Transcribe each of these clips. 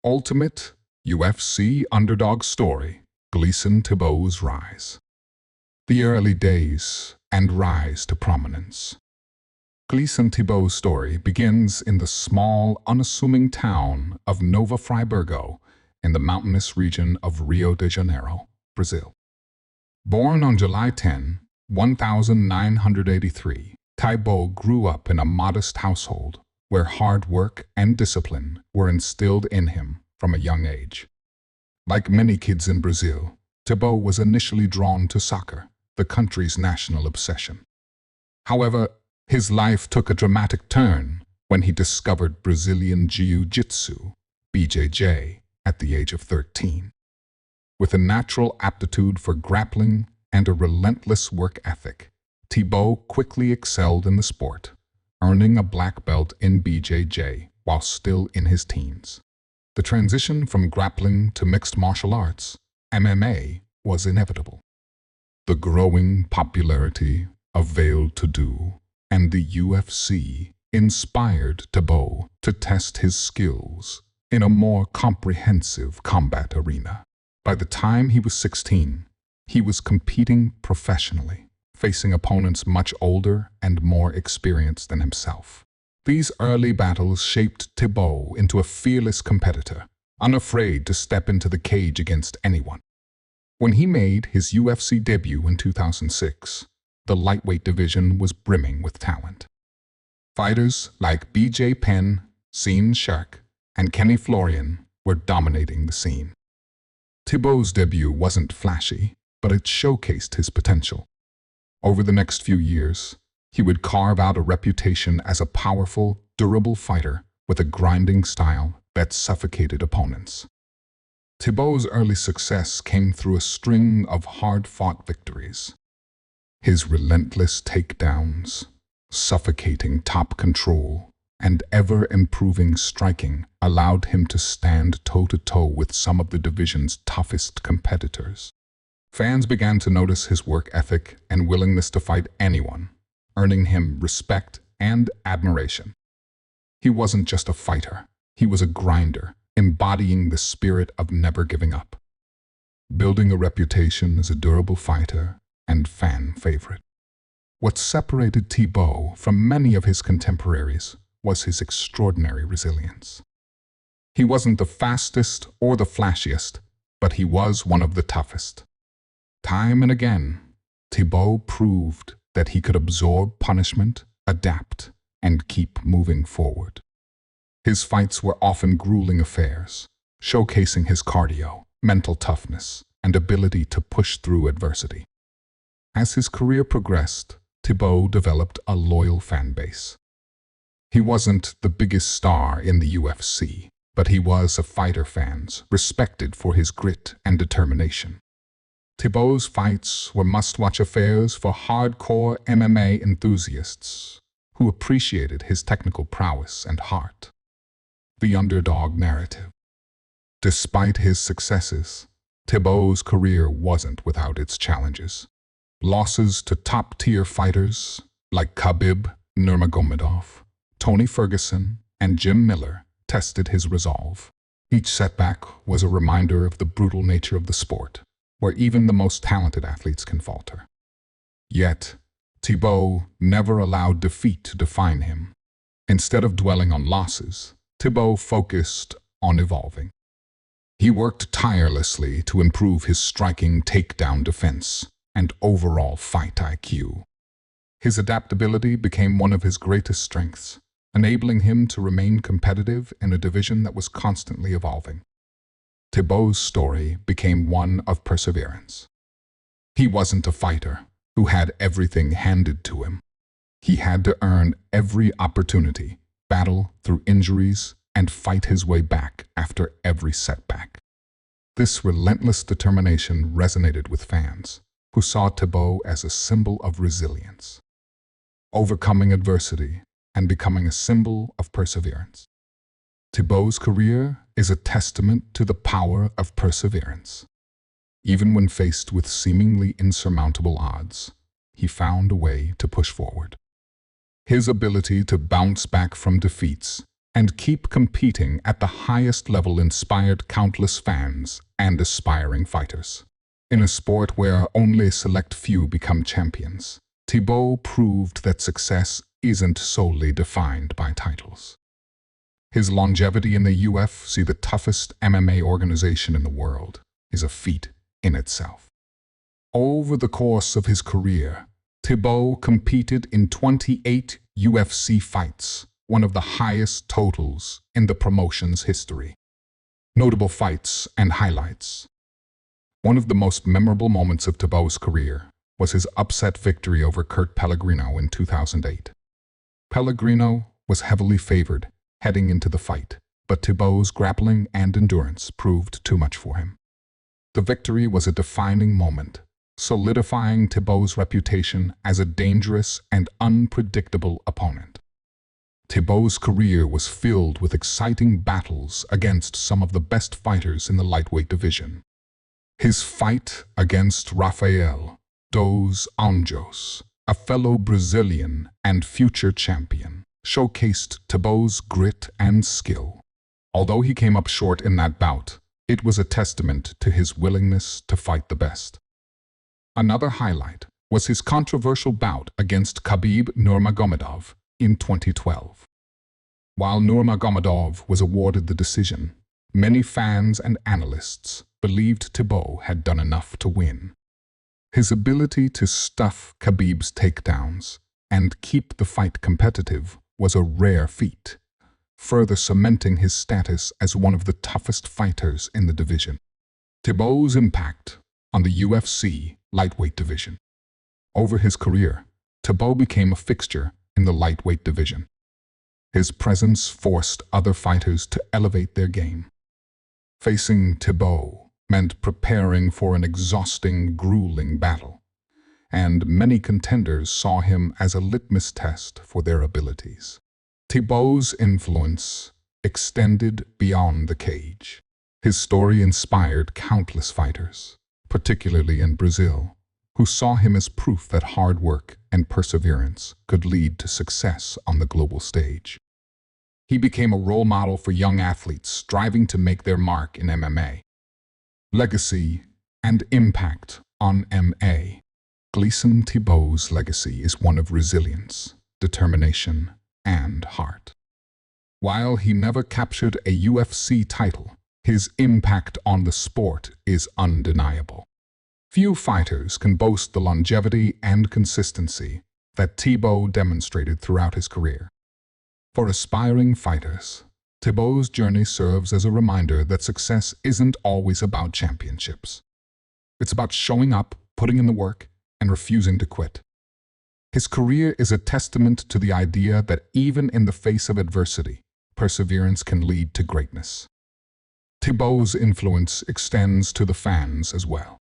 Ultimate UFC Underdog Story, Gleison Tibau's Rise. The early days and rise to prominence. Gleison Tibau's story begins in the small, unassuming town of Nova Friburgo in the mountainous region of Rio de Janeiro, Brazil. Born on July 10, 1983, Tibau grew up in a modest household where hard work and discipline were instilled in him from a young age. Like many kids in Brazil, Tibau was initially drawn to soccer, the country's national obsession. However, his life took a dramatic turn when he discovered Brazilian Jiu-Jitsu, BJJ, at the age of 13. With a natural aptitude for grappling and a relentless work ethic, Tibau quickly excelled in the sport, earning a black belt in BJJ while still in his teens. The transition from grappling to mixed martial arts, MMA, was inevitable. The growing popularity of Veiled to Do and the UFC inspired Tibau to test his skills in a more comprehensive combat arena. By the time he was 16, he was competing professionally, facing opponents much older and more experienced than himself. These early battles shaped Tibau into a fearless competitor, unafraid to step into the cage against anyone. When he made his UFC debut in 2006, the lightweight division was brimming with talent. Fighters like BJ Penn, Sean Shark, and Kenny Florian were dominating the scene. Tibau's debut wasn't flashy, but it showcased his potential. Over the next few years, he would carve out a reputation as a powerful, durable fighter with a grinding style that suffocated opponents. Tibau's early success came through a string of hard-fought victories. His relentless takedowns, suffocating top control, and ever-improving striking allowed him to stand toe-to-toe with some of the division's toughest competitors. Fans began to notice his work ethic and willingness to fight anyone, earning him respect and admiration. He wasn't just a fighter, he was a grinder, embodying the spirit of never giving up, building a reputation as a durable fighter and fan favorite. What separated Tibau from many of his contemporaries was his extraordinary resilience. He wasn't the fastest or the flashiest, but he was one of the toughest. Time and again, Tibau proved that he could absorb punishment, adapt, and keep moving forward. His fights were often grueling affairs, showcasing his cardio, mental toughness, and ability to push through adversity. As his career progressed, Tibau developed a loyal fan base. He wasn't the biggest star in the UFC, but he was a fighter fans respected for his grit and determination. Tibau's fights were must-watch affairs for hardcore MMA enthusiasts who appreciated his technical prowess and heart. The underdog narrative. Despite his successes, Tibau's career wasn't without its challenges. Losses to top-tier fighters like Khabib Nurmagomedov, Tony Ferguson, and Jim Miller tested his resolve. Each setback was a reminder of the brutal nature of the sport, where even the most talented athletes can falter. Yet, Tibau never allowed defeat to define him. Instead of dwelling on losses, Tibau focused on evolving. He worked tirelessly to improve his striking takedown defense and overall fight IQ. His adaptability became one of his greatest strengths, enabling him to remain competitive in a division that was constantly evolving. Tibau's story became one of perseverance. He wasn't a fighter who had everything handed to him. He had to earn every opportunity, battle through injuries, and fight his way back after every setback. This relentless determination resonated with fans, who saw Tibau as a symbol of resilience, overcoming adversity, and becoming a symbol of perseverance. Tibau's career is a testament to the power of perseverance. Even when faced with seemingly insurmountable odds, he found a way to push forward. His ability to bounce back from defeats and keep competing at the highest level inspired countless fans and aspiring fighters. In a sport where only a select few become champions, Tibau proved that success isn't solely defined by titles. His longevity in the UFC, the toughest MMA organization in the world, is a feat in itself. Over the course of his career, Tibau competed in 28 UFC fights, one of the highest totals in the promotion's history. Notable fights and highlights. One of the most memorable moments of Tibau's career was his upset victory over Kurt Pellegrino in 2008. Pellegrino was heavily favored heading into the fight, but Tibau's grappling and endurance proved too much for him. The victory was a defining moment, solidifying Tibau's reputation as a dangerous and unpredictable opponent. Tibau's career was filled with exciting battles against some of the best fighters in the lightweight division. His fight against Rafael dos Anjos, a fellow Brazilian and future champion, showcased Tibau's grit and skill. Although he came up short in that bout, it was a testament to his willingness to fight the best. Another highlight was his controversial bout against Khabib Nurmagomedov in 2012. While Nurmagomedov was awarded the decision, many fans and analysts believed Tibau had done enough to win. His ability to stuff Khabib's takedowns and keep the fight competitive was a rare feat, further cementing his status as one of the toughest fighters in the division. Tibau's impact on the UFC lightweight division. Over his career, Tibau became a fixture in the lightweight division. His presence forced other fighters to elevate their game. Facing Tibau meant preparing for an exhausting, grueling battle, and many contenders saw him as a litmus test for their abilities. Tibau's influence extended beyond the cage. His story inspired countless fighters, particularly in Brazil, who saw him as proof that hard work and perseverance could lead to success on the global stage. He became a role model for young athletes striving to make their mark in MMA. Legacy and impact on MMA. Gleison Tibau's legacy is one of resilience, determination, and heart. While he never captured a UFC title, his impact on the sport is undeniable. Few fighters can boast the longevity and consistency that Tibau demonstrated throughout his career. For aspiring fighters, Tibau's journey serves as a reminder that success isn't always about championships. It's about showing up, putting in the work, and refusing to quit. His career is a testament to the idea that even in the face of adversity, perseverance can lead to greatness. Tibau's influence extends to the fans as well.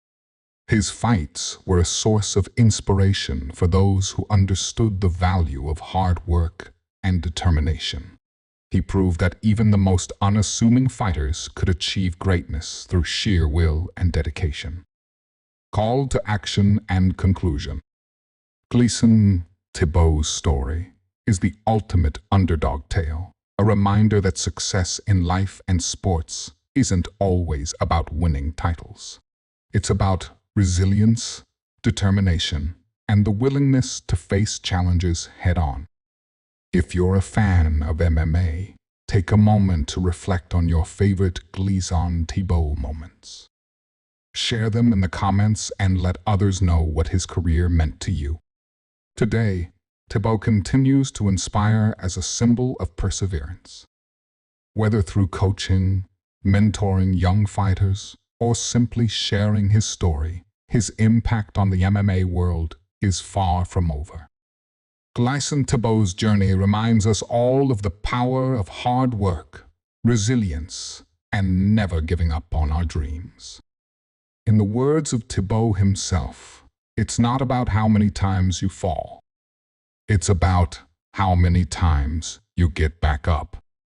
His fights were a source of inspiration for those who understood the value of hard work and determination. He proved that even the most unassuming fighters could achieve greatness through sheer will and dedication. Call to action and conclusion. Gleison Tibau's story is the ultimate underdog tale, a reminder that success in life and sports isn't always about winning titles. It's about resilience, determination, and the willingness to face challenges head-on. If you're a fan of MMA, take a moment to reflect on your favorite Gleison Tibau moments. Share them in the comments and let others know what his career meant to you. Today, Tibau continues to inspire as a symbol of perseverance. Whether through coaching, mentoring young fighters, or simply sharing his story, his impact on the MMA world is far from over. Gleison Tibau's journey reminds us all of the power of hard work, resilience, and never giving up on our dreams. In the words of Tibau himself, it's not about how many times you fall. It's about how many times you get back up.